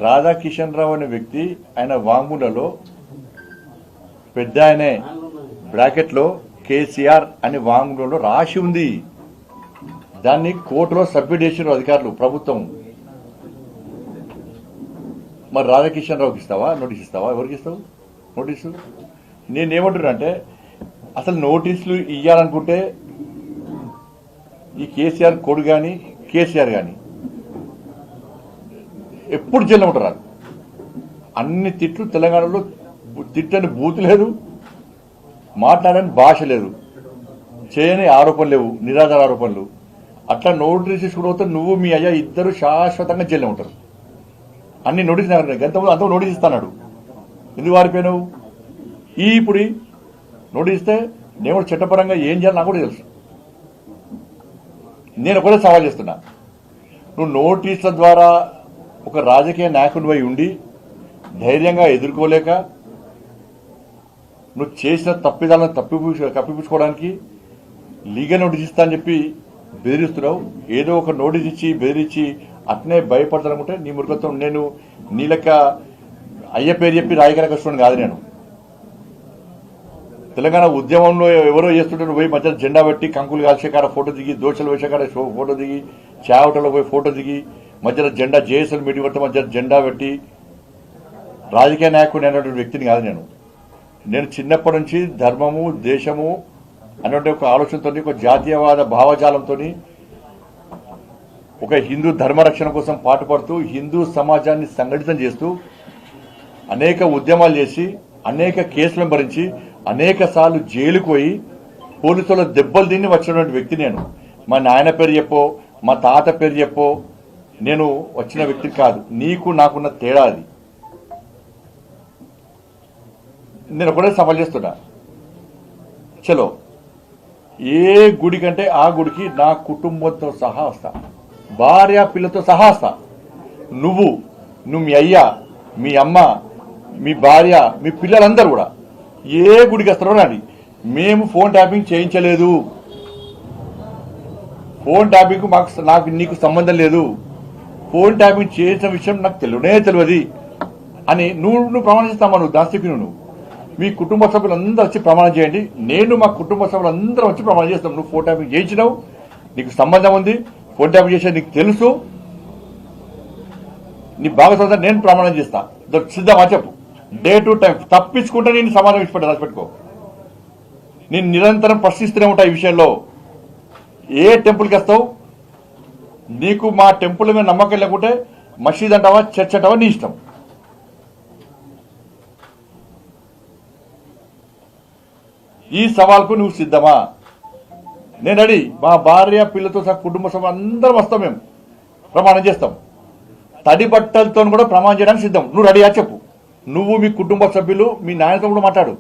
రాధాకిషన్ రావు అనే వ్యక్తి ఆయన వాంగ్మూలలో పెద్ద ఆయనే బ్రాకెట్లో కేసీఆర్ అనే వాంగ్మూలలో రాసి ఉంది. దాన్ని కోర్టులో సబ్మిట్ చేసిన అధికారులు ప్రభుత్వం. మరి రాధాకిషన్ రావుకి ఇస్తావా నోటీస్ ఇస్తావా? ఎవరికి ఇస్తావు నోటీసు? నేనేమంటున్నా అంటే అసలు నోటీసులు ఇవ్వాలనుకుంటే ఈ కేసీఆర్ కొడుకు కానీ కేసీఆర్ కానీ ఎప్పుడు జైల్లో ఉంటారు. అన్ని తిట్లు తెలంగాణలో తిట్టని బూతు లేదు, మాట్లాడని భాష లేదు, చేయని ఆరోపణలు లేవు, నిరాధార ఆరోపణలు. అట్లా నోటీస్ తీసుకుని నువ్వు మీ అయ్యా ఇద్దరు శాశ్వతంగా జైల్లో ఉంటారు. అన్ని నోటీస్ గంతమంది అంత నోటీస్ ఇస్తాడు. ఎందుకు వారిపోయినావు? ఇప్పుడు నోటీస్ ఇస్తే నేను కూడా చట్టపరంగా ఏం చేయాలి నాకు కూడా తెలుసు. నేను కూడా సవాల్ చేస్తున్నా. నువ్వు నోటీసుల ద్వారా ఒక రాజకీయ నాయకుడిపై ఉండి ధైర్యంగా ఎదుర్కోలేక నువ్వు చేసిన తప్పిదాలను కప్పిపుచ్చుకోవడానికి లీగల్ నోటీస్ ఇస్తా అని చెప్పి బెదిరిస్తున్నావు. ఏదో ఒక నోటీస్ ఇచ్చి బెదిరించి అట్నే భయపడతానుకుంటే నీ మురుగత్వం. నేను నీ లెక్క అయ్య పేరు చెప్పి రాయగల కష్టం కాదు. నేను తెలంగాణ ఉద్యమంలో ఎవరో చేస్తుంటే పోయి మధ్య జెండా పెట్టి కంకులు కాల్చే కాడ ఫోటో దిగి, దోషలు వేసే కాడ ఫోటో దిగి, చావటలో పోయి ఫోటో దిగి, మధ్యలో జెండా జేఎస్ఎల్ మీటింగ్ పెడితే మధ్య జెండా పెట్టి రాజకీయ నాయకుడు అనేటువంటి వ్యక్తిని కాదు. నేను చిన్నప్పటి నుంచి ధర్మము దేశము అనేటువంటి ఒక ఆలోచనతో, ఒక జాతీయవాద భావజాలంతో, ఒక హిందూ ధర్మరక్షణ కోసం పాటుపడుతూ హిందూ సమాజాన్ని సంఘటితం చేస్తూ అనేక ఉద్యమాలు చేసి అనేక కేసులను భరించి అనేక సార్లు జైలుకు పోయి పోలీసుల దెబ్బలు తిని వచ్చినటువంటి వ్యక్తి నేను. మా నాయన పేరు చెప్పో మా తాత పేరు చెప్పో నేను వచ్చిన వ్యక్తి కాదు. నీకు నాకున్న తేడా అది. నేను ఒకటే సవాల్ చేస్తున్నా. చలో ఏ గుడి కంటే ఆ గుడికి నా కుటుంబంతో సహా వస్తా, భార్య పిల్లతో సహా వస్తా. నువ్వు మీ అయ్యా, మీ అమ్మ, మీ భార్య, మీ పిల్లలందరూ కూడా ఏ గుడికి వస్తారో రాండి. మేము ఫోన్ ట్యాపింగ్ చేయించలేదు. ఫోన్ ట్యాపింగ్ నాకు నీకు సంబంధం లేదు. ఫోన్ ట్యాపింగ్ చేసిన విషయం నాకు తెలియదు అని నువ్వు ప్రమాణం చేస్తామా? నువ్వు దాస్తికి నువ్వు మీ కుటుంబ సభ్యులందరూ వచ్చి ప్రమాణం చేయండి. నేను మా కుటుంబ సభ్యులందరూ వచ్చి ప్రమాణం చేస్తాం. నువ్వు ఫోన్ ట్యాపింగ్ చేయించినావు, నీకు సంబంధం ఉంది, ఫోన్ ట్యాపింగ్ చేసేది నీకు తెలుసు, నీ భాగస్వామ్యం నేను ప్రమాణం చేస్తా. సిద్ధమా చెప్పు. డే టు టైం తప్పించుకుంటే నేను సమాధానం ఇచ్చిపెట్టా. రాసిపెట్టుకో. నేను నిరంతరం ప్రశ్నిస్తూనే ఉంటా ఈ విషయంలో. ఏ టెంపుల్కి వస్తావు? నీకు మా టెంపుల్ మీద నమ్మకం లేకుంటే మసీద్ అంటావా చర్చ్ అంటావా నీ ఇష్టం. ఈ సవాల్కు నువ్వు సిద్ధమా? నేను రెడీ. మా భార్య పిల్లతో సహా కుటుంబ సభ అందరం వస్తాం. మేము ప్రమాణం చేస్తాం. తడి బట్టలతో కూడా ప్రమాణం చేయడానికి సిద్ధం. నువ్వు రెడీయా చెప్పు. నువ్వు మీ కుటుంబ సభ్యులు మీ నాయనతో కూడా మాట్లాడు.